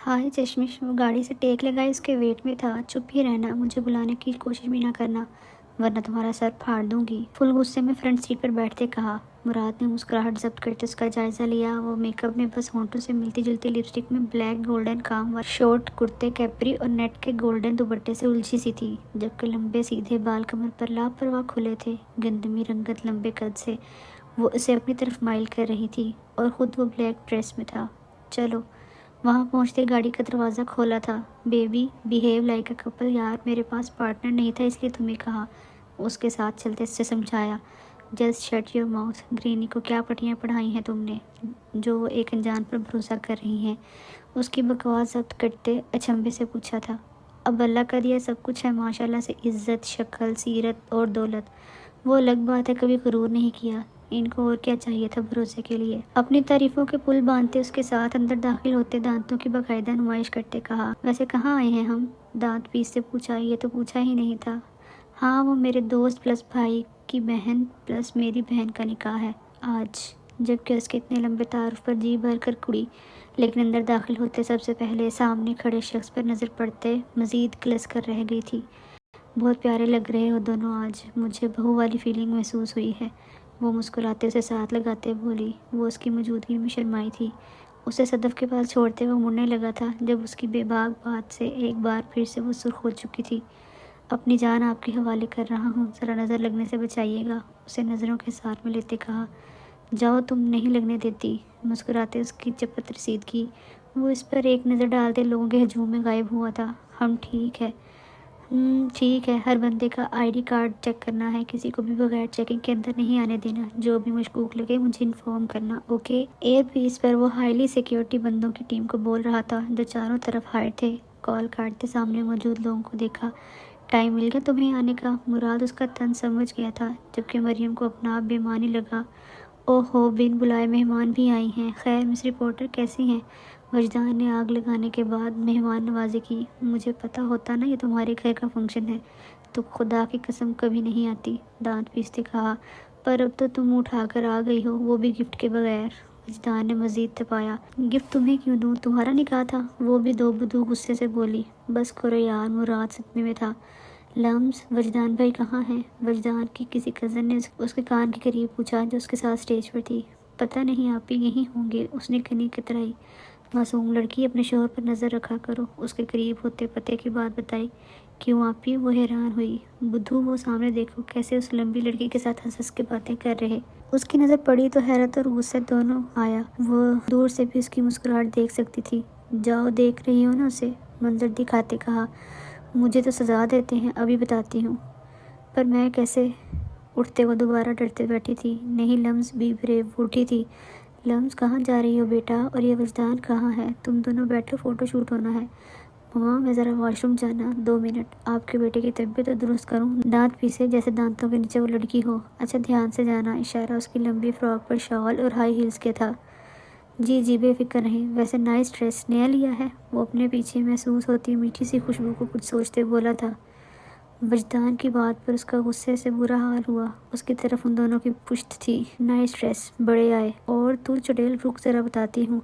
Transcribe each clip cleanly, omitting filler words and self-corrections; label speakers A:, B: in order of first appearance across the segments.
A: ہائے چشمش، وہ گاڑی سے ٹیک لگائے اس کے ویٹ میں تھا۔ چپ ہی رہنا، مجھے بلانے کی کوشش بھی نہ کرنا ورنہ تمہارا سر پھاڑ دوں گی، فل غصے میں فرنٹ سیٹ پر بیٹھتے کہا۔ مراد نے مسکراہٹ ضبط کرتے اس کا جائزہ لیا۔ وہ میک اپ میں بس ہونٹوں سے ملتی جلتی لپسٹک میں بلیک گولڈن کام والی شارٹ کرتے کیپری اور نیٹ کے گولڈن دوپٹے سے الجھی سی تھی، جبکہ لمبے سیدھے بال کمر پر لاپرواہ کھلے تھے۔ گندمی رنگت لمبے قد سے وہ اسے اپنی طرف مائل کر رہی تھی اور خود وہ بلیک ڈریس میں تھا۔ چلو، وہاں پہنچتے گاڑی کا دروازہ کھولا تھا۔ Baby behave like a Kapil, یار میرے پاس پارٹنر نہیں تھا اس لیے تمہیں کہا، اس کے ساتھ چلتے سے سمجھایا۔ Just shut your mouth, granny کو کیا پٹیاں پڑھائی ہیں تم نے جو وہ ایک انجان پر بھروسہ کر رہی ہیں؟ اس کی بکواس ضبط کرتے اچنبھے سے پوچھا تھا۔ اب اللہ کا دیا سب کچھ ہے ماشاءاللہ سے، عزت، شکل، سیرت اور دولت۔ وہ الگ بات ہے کبھی غرور نہیں کیا، ان کو اور کیا چاہیے تھا بھروسے کے لیے؟ اپنی تعریفوں کے پل باندھتے اس کے ساتھ اندر داخل ہوتے دانتوں کی باقاعدہ نمائش کرتے کہا، ویسے کہاں آئے ہیں ہم؟ دانت پیس سے پوچھا۔ یہ تو پوچھا ہی نہیں تھا۔ ہاں، وہ میرے دوست پلس بھائی کی بہن پلس میری بہن کا نکاح ہے آج، جبکہ اس کے اتنے لمبے تعارف پر جی بھر کر کڑی، لیکن اندر داخل ہوتے سب سے پہلے سامنے کھڑے شخص پر نظر پڑتے مزید کلس کر رہ گئی تھی۔ بہت پیارے لگ رہے ہو دونوں آج، مجھے بہو والی فیلنگ محسوس ہوئی ہے، وہ مسکراتے اسے ساتھ لگاتے بولی۔ وہ اس کی موجودگی میں شرمائی تھی۔ اسے صدف کے پاس چھوڑتے وہ مڑنے لگا تھا جب اس کی بے باک بات سے ایک بار پھر سے وہ سرخ ہو چکی تھی۔ اپنی جان آپ کے حوالے کر رہا ہوں، ذرا نظر لگنے سے بچائیے گا، اسے نظروں کے ساتھ میں لیتے کہا۔ جاؤ، تم نہیں لگنے دیتی، مسکراتے اس کی چپت رسیدگی۔ وہ اس پر ایک نظر ڈالتے لوگوں کے ہجوم میں غائب ہوا تھا۔ ہم ٹھیک ہے؟ ٹھیک ہے، ہر بندے کا آئی ڈی کارڈ چیک کرنا ہے، کسی کو بھی بغیر چیکنگ کے اندر نہیں آنے دینا، جو بھی مشکوک لگے مجھے انفارم کرنا، اوکے؟ ایئر پیس پر وہ ہائیلی سیکیورٹی بندوں کی ٹیم کو بول رہا تھا جو چاروں طرف ہائر تھے۔ کال کاٹتے سامنے موجود لوگوں کو دیکھا۔ ٹائم مل گیا تمہیں آنے کا؟ مراد اس کا طنز سمجھ گیا تھا، جبکہ مریم کو اپنا آپ بے معنی لگا۔ اوہ ہو، بن بلائے مہمان بھی آئی ہیں۔ خیر مس رپورٹر کیسی ہیں؟ وجدان نے آگ لگانے کے بعد مہمان نوازی کی۔ مجھے پتا ہوتا نا یہ تمہارے گھر کا فنکشن ہے تو خدا کی قسم کبھی نہیں آتی، دانت پیستے کہا، پر اب تو تم منہ اٹھا کر آ گئی ہو، وہ بھی گفٹ کے بغیر۔ وجدان نے مزید تپایا۔ گفٹ تمہیں کیوں دوں، تمہارا نکاح تھا، وہ بھی دو بدو غصے سے بولی۔ بس کرو یار، مراد صدمے میں تھا۔ لمز، وجدان بھائی کہاں ہیں؟ وجدان کی کسی کزن نے اس کے کان کے قریب پوچھا جو اس کے ساتھ سٹیج پر تھی۔ پتہ نہیں آپ ہی یہیں ہوں گے، اس نے کنی کترائی۔ معصوم لڑکی، اپنے شوہر پر نظر رکھا کرو، اس کے قریب ہوتے پتے کی بات بتائی۔ کیوں آپ ہی؟ وہ حیران ہوئی۔ بدھو، وہ سامنے دیکھو کیسے اس لمبی لڑکی کے ساتھ ہنس ہنس کے باتیں کر رہے۔ اس کی نظر پڑی تو حیرت اور غصہ دونوں آیا۔ وہ دور سے بھی اس کی مسکراہٹ دیکھ سکتی تھی۔ جاؤ، دیکھ رہی ہو نا اسے، منظر دکھاتے کہا۔ مجھے تو سزا دیتے ہیں، ابھی بتاتی ہوں۔ پر میں کیسے؟ اٹھتے وہ دوبارہ ڈرتے بیٹھی تھی۔ نہیں لمز، بی بریو، وہ اٹھی تھی۔ لمز، کہاں جا رہی ہو بیٹا؟ اور یہ وجدان کہاں ہے؟ تم دونوں بیٹھو، فوٹو شوٹ ہونا ہے۔ ماما، میں ذرا واش روم جانا، 2 منٹ، آپ کے بیٹے کی طبیعت تو درست کروں۔ دانت پیسے جیسے دانتوں کے نیچے وہ لڑکی ہو۔ اچھا دھیان سے جانا، اشارہ اس کی لمبی فراک پر شال اور ہائی ہیلز کے تھا۔ جی جی، بے فکر رہیں، ویسے نائس ڈریس، نیا لیا ہے؟ وہ اپنے پیچھے محسوس ہوتی میٹھی سی خوشبو کو کچھ سوچتے بولا تھا۔ وجدان کی بات پر اس کا غصے سے برا حال ہوا۔ اس کی طرف ان دونوں کی پشت تھی۔ نائس ڈریس، بڑے آئے۔ اور تو چڑیل، رک ذرا بتاتی ہوں۔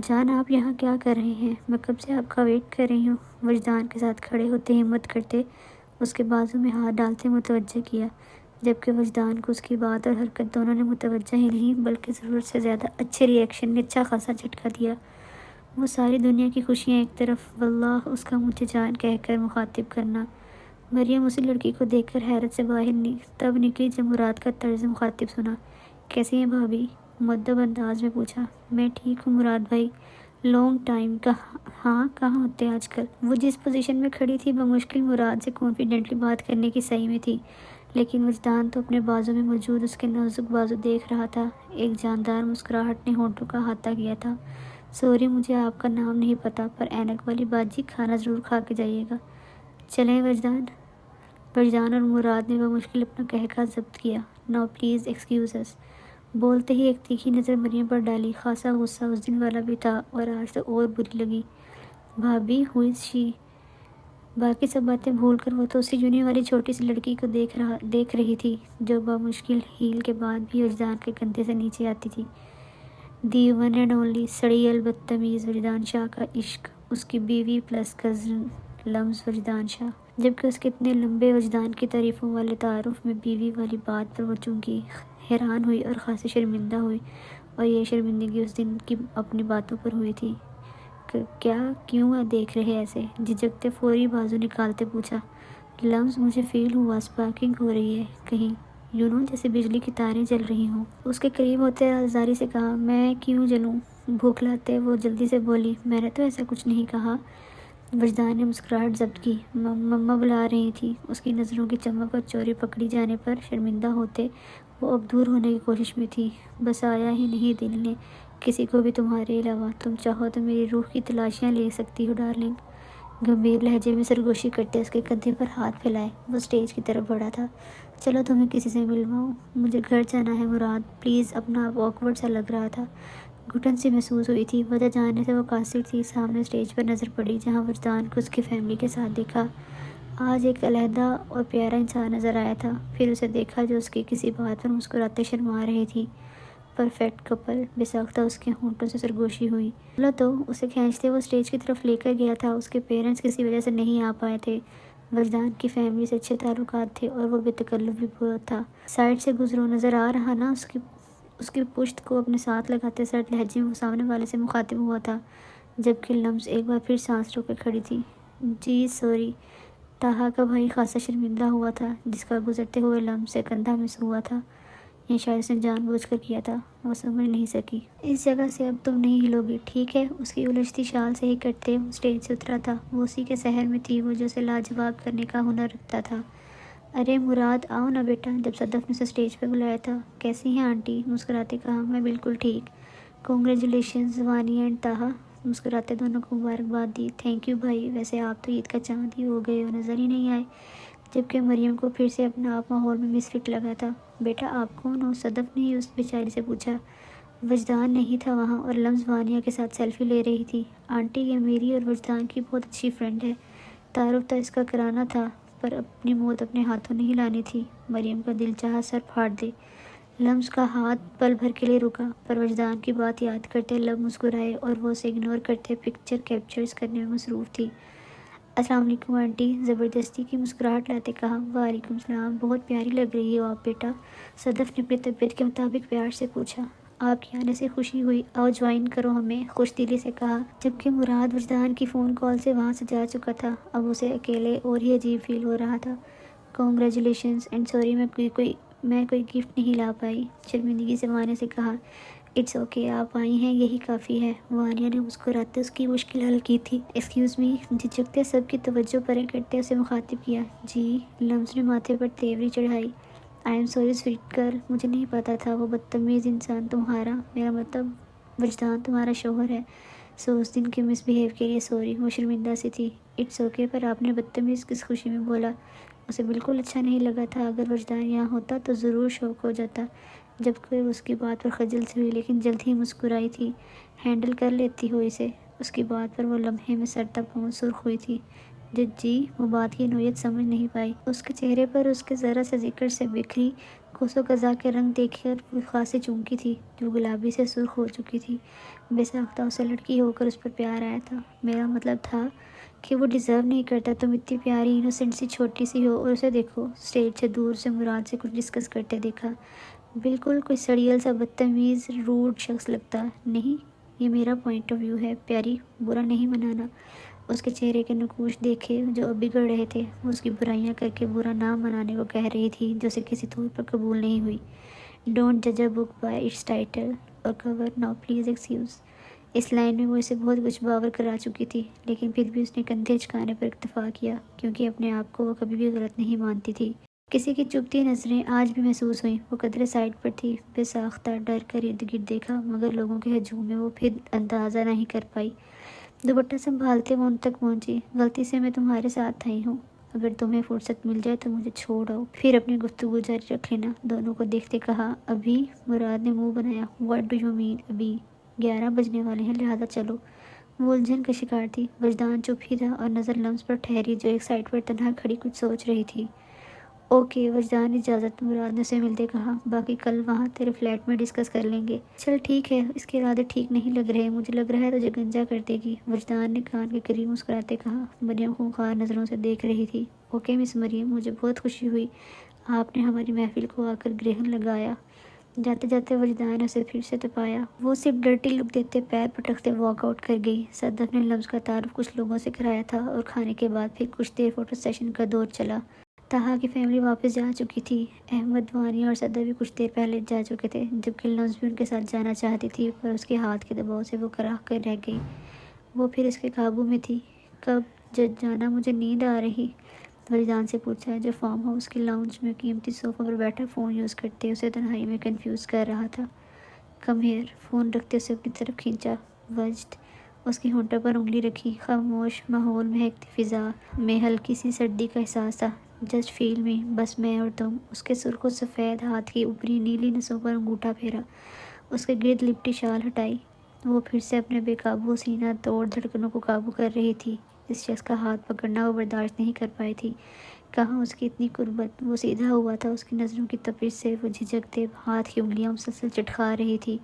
A: جان، آپ یہاں کیا کر رہے ہیں؟ میں کب سے آپ کا ویٹ کر رہی ہوں۔ وجدان کے ساتھ کھڑے ہوتے ہمت کرتے اس کے بازو میں ہاتھ ڈالتے متوجہ کیا، جبکہ وجدان کو اس کی بات اور حرکت دونوں نے متوجہ ہی نہیں بلکہ ضرورت سے زیادہ اچھے ری ایکشن نے اچھا خاصا جھٹکا دیا۔ وہ ساری دنیا کی خوشیاں ایک طرف، واللہ اس کا مجھے جان کہہ کر مخاطب کرنا۔ مریم اسی لڑکی کو دیکھ کر حیرت سے باہر تب نکلی جب مراد کا طرز مخاطب سنا۔ کیسی ہیں بھابھی؟ مؤدب انداز میں پوچھا۔ میں ٹھیک ہوں مراد بھائی، لانگ ٹائم، ہاں کہاں ہوتے آج کل؟ وہ جس پوزیشن میں کھڑی تھی بمشکل مراد سے کانفیڈنٹلی بات کرنے کی صحیح میں تھی، لیکن وجدان تو اپنے بازو میں موجود اس کے نازک بازو دیکھ رہا تھا۔ ایک جاندار مسکراہٹ نے ہونٹوں کا احاطہ کیا تھا۔ سوری، مجھے آپ کا نام نہیں پتا، پر اینک والی باجی کھانا ضرور کھا کے جائیے گا۔ چلیں وجدان اور مراد نے بمشکل اپنا قہقہ ضبط کیا۔ ناؤ پلیز ایکسکیوز اس۔ بولتے ہی ایک تیکھی نظر مریم پر ڈالی۔ خاصا غصہ اس دن والا بھی تھا اور آج تو اور بری لگی۔ بھابھی، ہو از شی؟ باقی سب باتیں بھول کر وہ تو اسی جونی والی چھوٹی سی لڑکی کو دیکھ رہی تھی جو بمشکل ہیل کے بعد بھی وجدان کے کندھے سے نیچے آتی تھی۔ دی ون اینڈ اونلی، سڑی البدتمیز وجدان شاہ کا عشق۔ اس کی بیوی پلس کزن لمز وجدان شاہ، جبکہ اس کے اتنے لمبے وجدان کی تعریفوں والے تعارف میں بیوی والی بات پر وہ چونکہ حیران ہوئی اور خاصی شرمندہ ہوئی، اور یہ شرمندگی اس دن کی اپنی باتوں پر ہوئی تھی۔ کیا کیوں دیکھ رہے ایسے؟ جھجکتے فوری بازو نکالتے پوچھا۔ لمز مجھے فیل ہوا اسپارکنگ ہو رہی ہے کہیں، جیسے بجلی کی تاریں جل رہی ہوں۔ اس کے قریب ہوتے آزاری سے کہا۔ میں کیوں جلوں؟ بھوکلاتے وہ جلدی سے بولی۔ میں نے تو ایسا کچھ نہیں کہا۔ وجدان نے مسکراہٹ ضبط کی۔ مما بلا رہی تھی۔ اس کی نظروں کی چمک اور چوری پکڑی جانے پر شرمندہ ہوتے وہ اب دور ہونے کی کوشش میں تھی۔ بس آیا ہی نہیں دل نے کسی کو بھی تمہارے علاوہ، تم چاہو تو میری روح کی تلاشیاں لے سکتی ہو ڈارلنگ۔ گمبھیر لہجے میں سرگوشی کرتے اس کے کندھے پر ہاتھ پھیلائے وہ اسٹیج کی طرف بڑھا تھا۔ چلو تمہیں کسی سے ملواؤں، مجھے گھر جانا ہے مراد پلیز۔ اپنا آپ آکورڈ سا لگ رہا تھا، گھٹن سی محسوس ہوئی تھی۔ وجہ جاننے سے وہ قاصر تھی۔ سامنے اسٹیج پر نظر پڑی جہاں وجدان کو اس کی فیملی کے ساتھ دیکھا۔ آج ایک علیحدہ اور پیارا انسان نظر آیا تھا۔ پھر اسے دیکھا جو اس کی کسی بات پر مسکراتے شرما رہی تھی۔ پرفیکٹ کپل، بے ساختہ اس کے ہونٹوں سے سرگوشی ہوئی۔ چلو تو، اسے کھینچتے وہ اسٹیج کی طرف لے کر گیا تھا۔ اس کے پیرنٹس کسی وجہ سے نہیں آ پائے تھے۔ وجدان کی فیملی سے اچھے تعلقات تھے اور وہ بے تکلف بھی بہت تھا۔ سائڈ سے گزرو، نظر آ رہا نا؟ اس کی پشت کو اپنے ساتھ لگاتے سرد لہجے میں وہ سامنے والے سے مخاطب ہوا تھا، جبکہ لمز ایک بار پھر سانس روک کر کھڑی تھی۔ جی سوری۔ طاہا کا بھائی خاصا شرمندہ ہوا تھا، جس کا گزرتے ہوئے لمز سے کندھا مس ہوا تھا۔ یہ شاید اس نے جان بوجھ کر کیا تھا، وہ سمجھ نہیں سکی۔ اس جگہ سے اب تم نہیں ہلو گی، ٹھیک ہے؟ اس کی الجھتی شال سے ہی کرتے وہ اسٹیج سے اترا تھا۔ وہ اسی کے سحر میں تھی، وہ جو اسے لاجواب کرنے کا ہنر رکھتا تھا۔ ارے مراد آؤ نا بیٹا، جب صدف نے اسے اسٹیج پہ بلایا تھا۔ کیسی ہیں آنٹی؟ مسکراتے کہا۔ میں بالکل ٹھیک۔ کنگریچولیشنز وانیہ اینڈ طاہا، مسکراتے دونوں کو مبارکباد دی۔ تھینک یو بھائی، ویسے آپ تو عید کا چاند ہی ہو گئے ہو، نظر ہی نہیں آئے۔ جبکہ مریم کو پھر سے اپنا آپ ماحول میں مس فٹ لگا تھا۔ بیٹا آپ کون ہو؟ صدف نے ہی اس بیچاری سے پوچھا۔ وجدان نہیں تھا وہاں اور لمز وانیہ کے ساتھ سیلفی لے رہی تھی۔ آنٹی یہ میری اور وجدان کی بہت اچھی فرینڈ ہے۔ تعارف تو اس کا کرانا تھا پر اپنی موت اپنے ہاتھوں نہیں لانی تھی۔ مریم کا دل چاہا سر پھاڑ دے۔ لمز کا ہاتھ پل بھر کے لیے رکا، پر وجدان کی بات یاد کرتے لب مسکرائے اور وہ اسے اگنور کرتے پکچر کیپچرز کرنے میں مصروف تھی۔ السلام علیکم آنٹی، زبردستی کی مسکراہٹ لاتے کہا۔ وعلیکم السلام، بہت پیاری لگ رہی ہو آپ بیٹا، صدف نے اپنی طبیعت کے مطابق پیار سے پوچھا۔ آپ کے آنے سے خوشی ہوئی، آؤ جوائن کرو ہمیں، خوش دلی سے کہا، جبکہ مراد وجدان کی فون کال سے وہاں سے جا چکا تھا۔ اب اسے اکیلے اور ہی عجیب فیل ہو رہا تھا۔ کنگریچولیشنز اینڈ سوری میں کوئی گفٹ نہیں لا پائی، شرمندگی سے وانیہ سے کہا۔ اٹس اوکے، آپ آئی ہیں یہی کافی ہے، وانیہ نے مسکراتے اس کی مشکل حل کی تھی۔ ایکسکیوز می، جھجکتے سب کی توجہ پرے کرتے اسے مخاطب کیا۔ جی، لمز نے ماتھے پر تیوری چڑھائی۔ I am sorry sweet girl, مجھے نہیں پتا تھا وہ بدتمیز انسان تمہارا، میرا مطلب وجدان تمہارا شوہر ہے، سو اس دن کے مس بیہیو کے لیے سوری۔ وہ شرمندہ سی تھی۔ اٹس اوکے، پر آپ نے بدتمیز کس خوشی میں بولا؟ اسے بالکل اچھا نہیں لگا تھا۔ اگر وجدان یہاں ہوتا تو ضرور شوک ہو جاتا، جبکہ اس کی بات پر خجل سی ہوئی، لیکن جلد ہی مسکرائی تھی۔ ہینڈل کر لیتی ہو اسے؟ اس کی بات پر وہ لمحے میں سر تک پہنچ سرخ ہوئی تھی۔ جی، وہ بات کی نوعیت سمجھ نہیں پائی۔ اس کے چہرے پر اس کے ذرا سے ذکر سے بکھری کوس و قزح کے رنگ دیکھ کر وہ خاصی چونکی تھی، جو گلابی سے سرخ ہو چکی تھی۔ بے ساختہ اسے لڑکی ہو کر اس پر پیار آیا تھا۔ میرا مطلب تھا کہ وہ ڈیزرو نہیں کرتا، تم اتنی پیاری انوسنٹ سی چھوٹی سی ہو، اور اسے دیکھو، اسٹیج سے دور سے مراد سے کچھ ڈسکس کرتے دیکھا۔ بالکل کوئی سڑیل سا بدتمیز روڈ شخص لگتا نہیں۔ یہ میرا پوائنٹ آف ویو ہے پیاری، برا نہیں منانا۔ اس کے چہرے کے نقوش دیکھے جو اب بگڑ رہے تھے۔ وہ اس کی برائیاں کر کے برا نہ منانے کو کہہ رہی تھی، جو اسے کسی طور پر قبول نہیں ہوئی۔ ڈونٹ جج a book by its title اور کور، ناؤ پلیز ایکسکیوز۔ اس لائن میں وہ اسے بہت کچھ باور کرا چکی تھی، لیکن پھر بھی اس نے کندھے جھکانے پر اکتفا کیا، کیونکہ اپنے آپ کو وہ کبھی بھی غلط نہیں مانتی تھی۔ کسی کی چبھتی نظریں آج بھی محسوس ہوئیں۔ وہ قدرے سائڈ پر تھی، بے ساختہ ڈر کر ارد گرد دیکھا، مگر لوگوں کے ہجوم میں وہ پھر اندازہ نہیں کر پائی۔ دوپٹہ سنبھالتے وہ ان تک پہنچی۔ غلطی سے میں تمہارے ساتھ آئی ہوں، اگر تمہیں فرصت مل جائے تو مجھے چھوڑ آؤ، پھر اپنی گفتگو جاری رکھ لینا، دونوں کو دیکھتے کہا۔ ابھی؟ مراد نے منہ بنایا۔ واٹ ڈو یو مین ابھی؟ 11 بجنے والے ہیں، لہٰذا چلو۔ وہ الجھن کا شکار تھی۔ وجدان چپ ہی تھا اور نظر لمز پر ٹھہری جو ایک سائڈ پر تنہا کھڑی کچھ سوچ رہی تھی۔ اوکے وجدان اجازت، مراد نے اسے ملتے کہا، باقی کل وہاں تیرے فلیٹ میں ڈسکس کر لیں گے۔ چل ٹھیک ہے، اس کے ارادے ٹھیک نہیں لگ رہے، مجھے لگ رہا ہے تجھے گنجا کر دے گی، وجدان نے کان کے قریب مسکراتے کہا۔ مریم خونخوار نظروں سے دیکھ رہی تھی۔ اوکے مس مریم، مجھے بہت خوشی ہوئی آپ نے ہماری محفل کو آ کر گرہن لگایا۔ جاتے جاتے وجدان نے اسے پھر سے تپایا۔ وہ صرف ڈرٹی لک دیتے پیر پٹکتے واک آؤٹ کر گئی۔ صدف نے لمز کا تعارف کچھ لوگوں سے کرایا تھا اور کھانے کے بعد پھر کچھ دیر فوٹو سیشن کا دور چلا۔ طہا کی فیملی واپس جا چکی تھی۔ احمد، وانیہ اور صدف بھی کچھ دیر پہلے جا چکے تھے، جبکہ لمز بھی ان کے ساتھ جانا چاہتی تھی، پر اس کے ہاتھ کے دباؤ سے وہ کراہ کر رہ گئی۔ وہ پھر اس کے قابو میں تھی۔ کب جانا؟ مجھے نیند آ رہی، وجدان سے پوچھا، جو فارم ہاؤس کے لاؤنج میں قیمتی صوفہ پر بیٹھا فون یوز کرتے اسے تنہائی میں کنفیوز کر رہا تھا۔ کم ہیئر، فون رکھتے اسے اپنی طرف کھینچا۔ وجد، اس کی ہونٹوں پر انگلی رکھی۔ خاموش ماحول، مہکتی فضا میں ہلکی سی سردی کا احساس تھا۔ جسٹ فیل می، بس میں اور تم۔ اس کے سرخ و سفید ہاتھ کی اوپری نیلی نسوں پر انگوٹھا پھیرا، اس کے گرد لپٹی شال ہٹائی۔ وہ پھر سے اپنے بے قابو سینہ توڑ دھڑکنوں کو قابو کر رہی تھی۔ اس شخص کا ہاتھ پکڑنا وہ برداشت نہیں کر پائی تھی۔ کہاں اس کی اتنی قربت؟ وہ سیدھا ہوا تھا، اس کی نظروں کی تپش سے وہ جھجکتے ہاتھ کی انگلیاں مسلسل چٹکا رہی تھی۔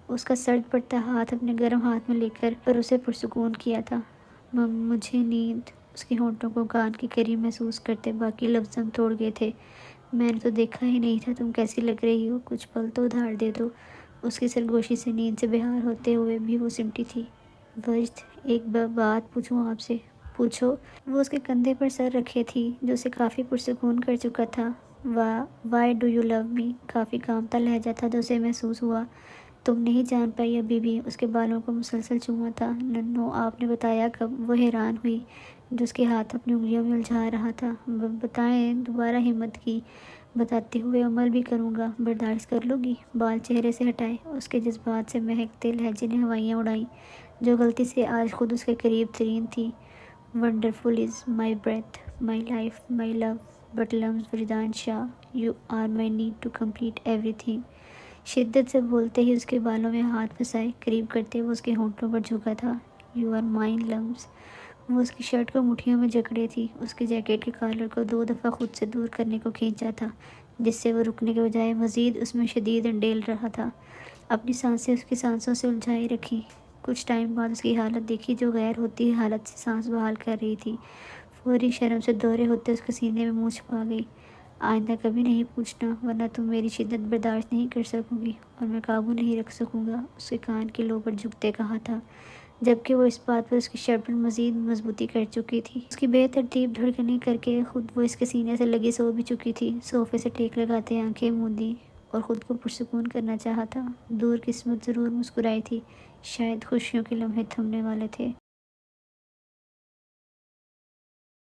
A: اس کا سرد پڑتا ہاتھ اپنے گرم ہاتھ میں لے کر پر اسے پرسکون کیا تھا۔ مجھے نیند، اس کے ہونٹوں کو کان کے قریب محسوس کرتے باقی لفظ دم توڑ گئے تھے۔ میں نے تو دیکھا ہی نہیں تھا، تم کیسی لگ رہی ہو، کچھ پل تو ادھار دے دو۔ اس کی سرگوشی سے نیند سے بہار ہوتے ہوئے بھی وہ سمٹی تھی۔ وجد، ایک بات پوچھوں آپ سے؟ پوچھو۔ وہ اس کے کندھے پر سر رکھے تھی، جو اسے کافی پرسکون کر چکا تھا۔ وائی ڈو یو لو می؟ کافی کانپتا لہجہ تھا جو اسے محسوس ہوا۔ تم نہیں جان پائی ابھی بھی؟ اس کے بالوں کو مسلسل چوما تھا۔ ننو، آپ نے بتایا کب؟ وہ حیران ہوئی، جو اس کے ہاتھ اپنی انگلیوں میں الجھا رہا تھا۔ بتائیں، دوبارہ ہمت کی۔ بتاتے ہوئے عمل بھی کروں گا، برداشت کر لو گی؟ بال چہرے سے ہٹائے، اس کے جذبات سے مہکتے لہجے نے ہوائیاں اڑائیں، جو غلطی سے آج خود اس کے قریب ترین تھی۔ Wonderful is my breath, my life, my love, but Lums Wajdan Shah, you are my need to complete everything. شدت سے بولتے ہی اس کے بالوں میں ہاتھ پھنسائے، قریب کرتے وہ اس کے ہونٹوں پر جھکا تھا۔ یو آر مائن لمز۔ وہ اس کی شرٹ کو مٹھیوں میں جکڑے تھی، اس کے جیکٹ کے کالر کو 2 دفعہ خود سے دور کرنے کو کھینچا تھا، جس سے وہ رکنے کے بجائے مزید اس میں شدید انڈیل رہا تھا۔ اپنی سانسیں اس کی سانسوں سے الجھائی رکھی۔ کچھ ٹائم بعد اس کی حالت دیکھی، جو غیر ہوتی حالت سے سانس بحال کر رہی تھی۔ فوری شرم سے دورے ہوتے اس کے سینے میں منہ چھپا گئی۔ آئندہ کبھی نہیں پوچھنا، ورنہ تم میری شدت برداشت نہیں کر سکو گی اور میں قابو نہیں رکھ سکوں گا، اس کے کان کی لو پر جھکتے کہا تھا، جبکہ وہ اس بات پر اس کی شرٹ پر مزید مضبوطی کر چکی تھی۔ اس کی بے ترتیب دھڑکنیں کر کے خود وہ اس کے سینے سے لگی سو بھی چکی تھی۔ صوفے سے ٹیک لگاتے آنکھیں موندی اور خود کو پرسکون کرنا چاہا تھا۔ دور قسمت ضرور مسکرائی تھی، شاید خوشیوں کے لمحے تھمنے والے تھے۔